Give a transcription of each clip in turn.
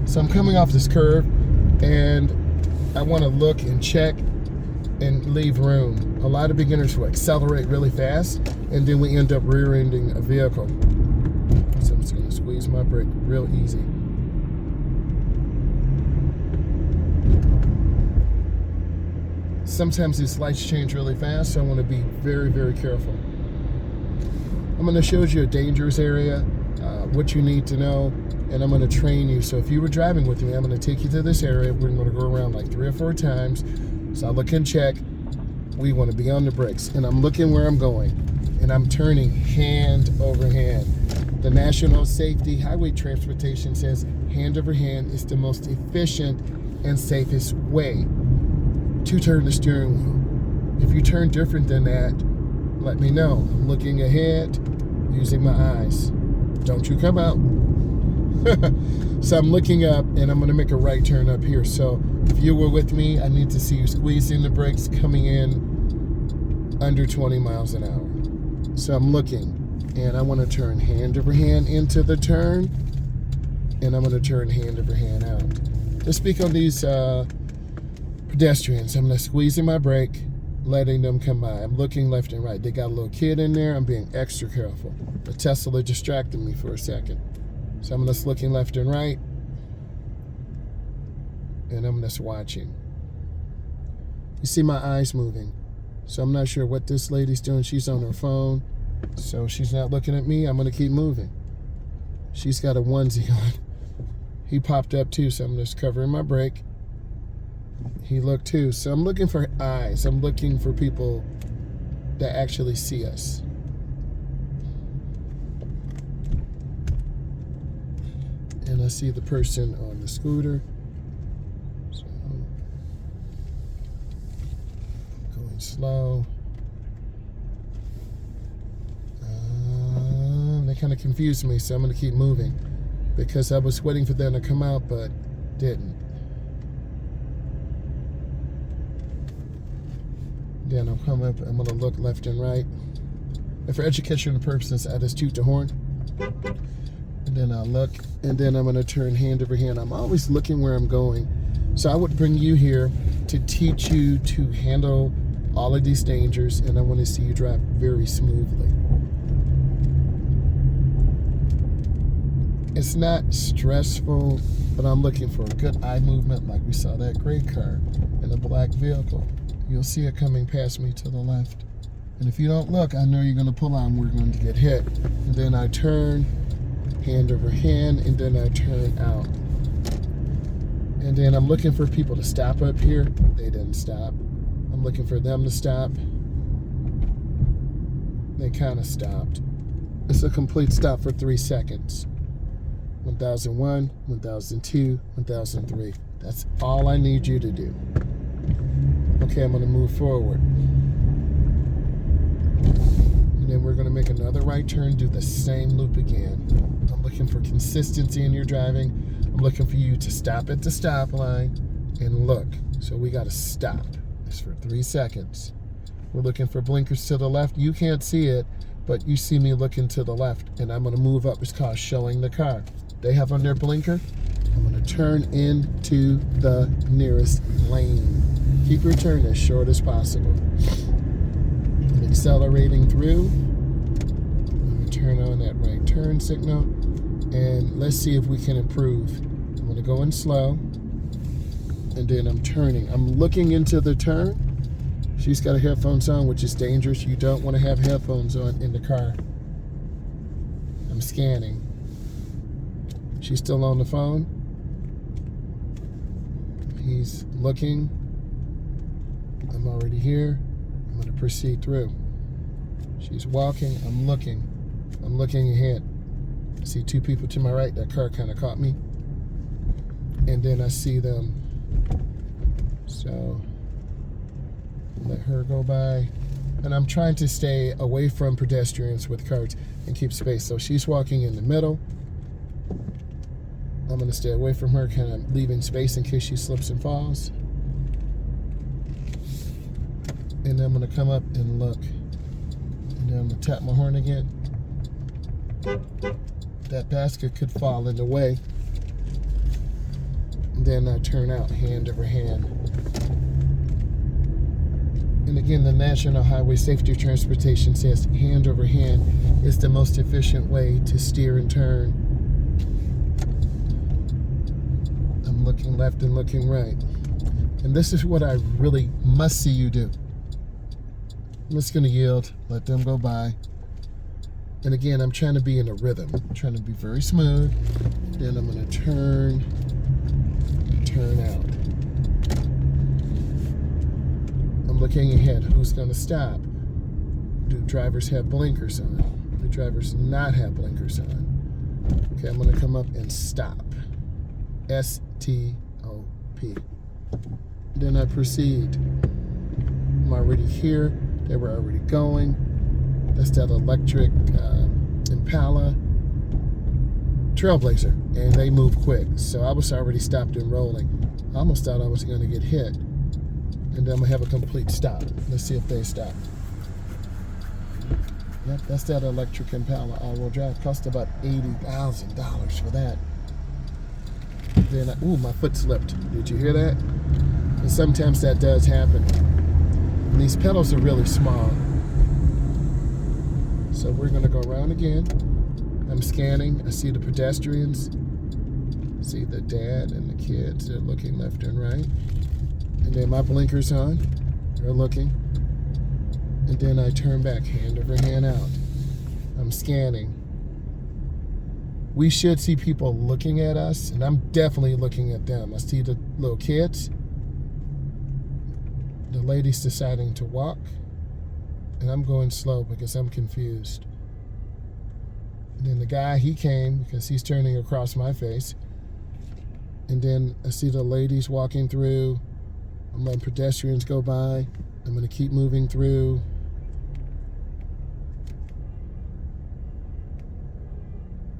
So I'm coming off this curve, and I want to look and check and leave room. A lot of beginners will accelerate really fast, and then we end up rear-ending a vehicle. So I'm just going to squeeze my brake real easy. Sometimes these lights change really fast, so I want to be very, very careful. I'm going to show you a dangerous area, what you need to know, and I'm going to train you. So if you were driving with me, I'm going to take you to this area. We're going to go around like 3 or 4 times. So I look and check. We want to be on the brakes, and I'm looking where I'm going, and I'm turning hand over hand. The National Safety Highway Transportation says hand over hand is the most efficient and safest way to turn the steering wheel. If you turn different than that, let me know. I'm looking ahead, using my eyes. Don't you come out. So I'm looking up, and I'm going to make a right turn up here. So if you were with me, I need to see you squeezing the brakes, coming in under 20 miles an hour. So I'm looking, and I want to turn hand over hand into the turn, and I'm going to turn hand over hand out. Let's speak on these pedestrians. I'm squeezing my brake, letting them come by. I'm looking left and right. They got a little kid in there. I'm being extra careful. The Tesla distracted me for a second. So I'm just looking left and right, and I'm just watching. You see my eyes moving. So I'm not sure what this lady's doing. She's on her phone, so she's not looking at me. I'm going to keep moving. She's got a onesie on. He popped up too, so I'm just covering my brake. He looked too. So I'm looking for eyes. I'm looking for people that actually see us. And I see the person on the scooter. So going slow. They kind of confused me, so I'm going to keep moving because I was waiting for them to come out, but didn't. Then I'll come up, I'm going to look left and right. And for educational purposes, I just toot the horn. And then I'll look, and then I'm going to turn hand over hand. I'm always looking where I'm going. So I would bring you here to teach you to handle all of these dangers, and I want to see you drive very smoothly. It's not stressful, but I'm looking for a good eye movement like we saw that gray car in a black vehicle. You'll see it coming past me to the left. And if you don't look, I know you're going to pull on, we're going to get hit. And then I turn, hand over hand, and then I turn out. And then I'm looking for people to stop up here. They didn't stop. I'm looking for them to stop. They kind of stopped. It's a complete stop for 3 seconds. 1001, 1002, 1003. That's all I need you to do. Okay, I'm going to move forward. And then we're going to make another right turn, do the same loop again. I'm looking for consistency in your driving. I'm looking for you to stop at the stop line and look. So we got to stop. It's for 3 seconds. We're looking for blinkers to the left. You can't see it, but you see me looking to the left, and I'm going to move up. It's called showing the car. They have on their blinker. I'm going to turn into the nearest lane. Keep your turn as short as possible. I'm accelerating through. I'm going to turn on that right turn signal, and let's see if we can improve. I'm going to go in slow, and then I'm turning. I'm looking into the turn. She's got her headphones on, which is dangerous. You don't want to have headphones on in the car. I'm scanning. She's still on the phone. He's looking. I'm already here. I'm going to proceed through. She's walking. I'm looking. I'm looking ahead. I see 2 people to my right. That car kind of caught me. And then I see them. So let her go by. And I'm trying to stay away from pedestrians with cars and keep space. So she's walking in the middle. I'm going to stay away from her, kind of leaving space in case she slips and falls. And then I'm going to come up and look. And then I'm going to tap my horn again. That basket could fall in the way. then I turn out hand over hand. And again, the National Highway Safety Transportation says hand over hand is the most efficient way to steer and turn. I'm looking left and looking right. And this is what I really must see you do. I'm just going to yield, let them go by. And again, I'm trying to be in a rhythm. I'm trying to be very smooth. Then I'm going to turn out. I'm looking ahead. Who's going to stop? Do drivers have blinkers on? Do drivers not have blinkers on? Okay, I'm going to come up and stop. S-T-O-P. Then I proceed. I'm already here. They were already going. That's that electric Impala Trailblazer, and they move quick. So I was already stopped and rolling. I almost thought I was going to get hit. And then I'm going to have a complete stop. Let's see if they stop. Yep, that's that electric Impala all-wheel drive. Cost about $80,000 for that. Then, ooh, my foot slipped. Did you hear that? And sometimes that does happen. And these pedals are really small. So we're going to go around again. I'm scanning. I see the pedestrians. See the dad and the kids. They're looking left and right. And then my blinkers on. They're looking. And then I turn back, hand over hand out. I'm scanning. We should see people looking at us, and I'm definitely looking at them. I see the little kids. The lady's deciding to walk. And I'm going slow because I'm confused. And then the guy, he came because he's turning across my face. And then I see the ladies walking through. I'm letting pedestrians go by. I'm going to keep moving through.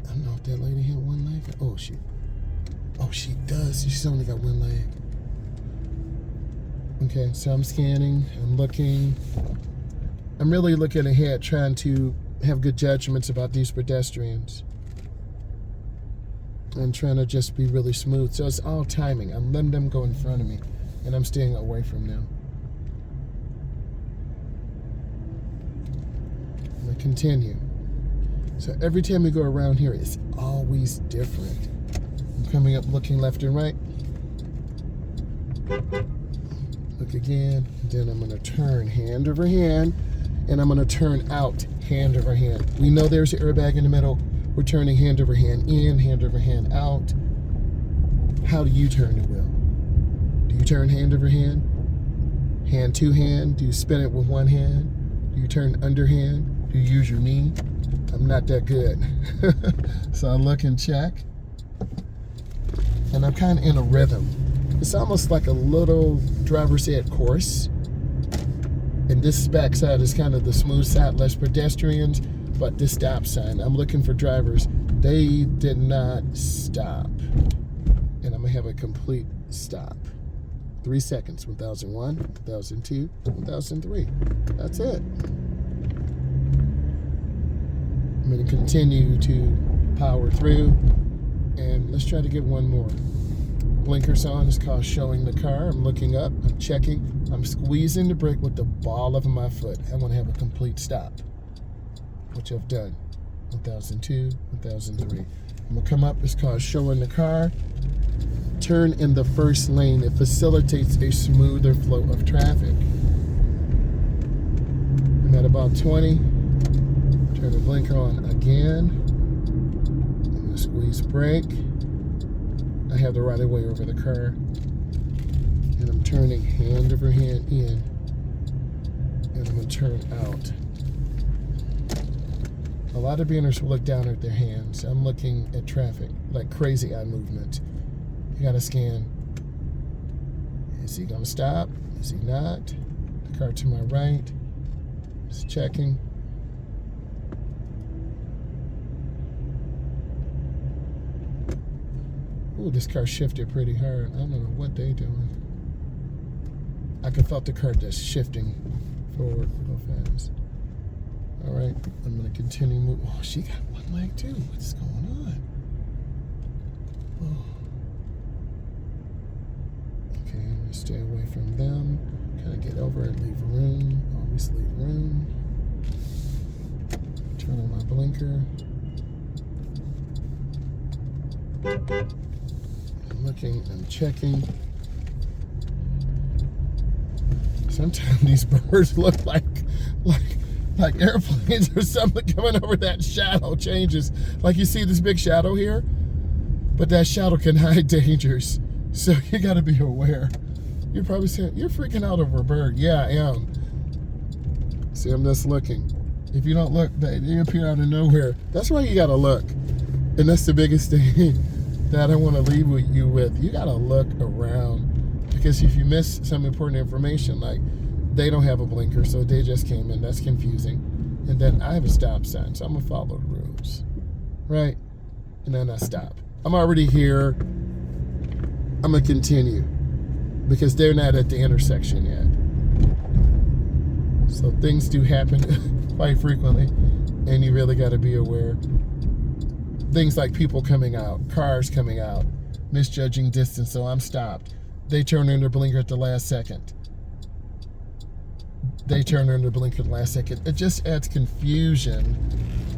I don't know if that lady had one leg. Oh, she does. She's only got one leg. Okay, so I'm scanning. I'm looking. I'm really looking ahead, trying to have good judgments about these pedestrians. And trying to just be really smooth. So it's all timing. I'm letting them go in front of me, and I'm staying away from them. I'm going to continue. So every time we go around here, it's always different. I'm coming up looking left and right. Look again. Then I'm going to turn hand over hand. And I'm going to turn out hand over hand. We know there's an airbag in the middle. We're turning hand over hand in, hand over hand out. How do you turn the wheel? Do you turn hand over hand? Hand to hand? Do you spin it with one hand? Do you turn underhand? Do you use your knee? I'm not that good. So I look and check. And I'm kind of in a rhythm. It's almost like a little driver's ed course. And this backside is kind of the smooth side, less pedestrians, but this stop sign, I'm looking for drivers. They did not stop. And I'm going to have a complete stop. 3 seconds, 1001, 1002, 1003. That's it. I'm going to continue to power through. And let's try to get one more. Blinkers on is called showing the car. I'm looking up, I'm checking. I'm squeezing the brake with the ball of my foot. I want to have a complete stop, which I've done. 1002, 1003. I'm going to come up. It's called showing the car. Turn in the first lane. It facilitates a smoother flow of traffic. I'm at about 20. Turn the blinker on again. I'm going to squeeze brake. I have the right of way over the car. And I'm turning hand over hand in. And I'm going to turn out. A lot of beginners will look down at their hands. I'm looking at traffic, like crazy eye movement. You got to scan. Is he going to stop? Is he not? The car to my right. Just checking. Ooh, this car shifted pretty hard. I don't know what they doing. I could felt the car just shifting forward real fast. All right, I'm gonna continue moving. Oh, she got one leg too. What's going on? Stay away from them. Kind of get over and leave room. Always leave room. Turn on my blinker. I'm looking and checking. Sometimes these birds look like airplanes or something coming over. That shadow changes. Like you see this big shadow here, but that shadow can hide dangers. So you got to be aware. You're probably saying, you're freaking out over a bird. Yeah, I am. See, I'm just looking. If you don't look, they appear out of nowhere. That's why you got to look. And that's the biggest thing that I want to leave you with. You got to look around. Because if you miss some important information, like they don't have a blinker, so they just came in, that's confusing. And then I have a stop sign, so I'm going to follow the rules. Right? And then I stop. I'm already here. I'm going to continue. Because they're not at the intersection yet. So things do happen quite frequently, and you really got to be aware. Things like people coming out, cars coming out, misjudging distance, so I'm stopped. They turn on their blinker at the last second. They turn on their blinker at the last second. It just adds confusion,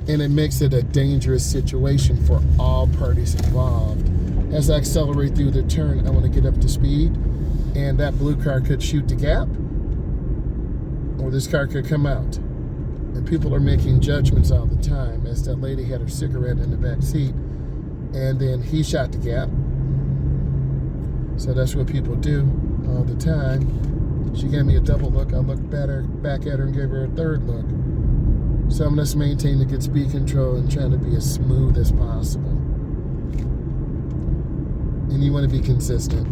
and it makes it a dangerous situation for all parties involved. As I accelerate through the turn, I want to get up to speed, and that blue car could shoot the gap, or this car could come out. And people are making judgments all the time, as that lady had her cigarette in the back seat, and then he shot the gap. So that's what people do all the time. She gave me a double look. I looked back at her and gave her a third look. So I'm just maintaining good speed control and trying to be as smooth as possible. And you want to be consistent.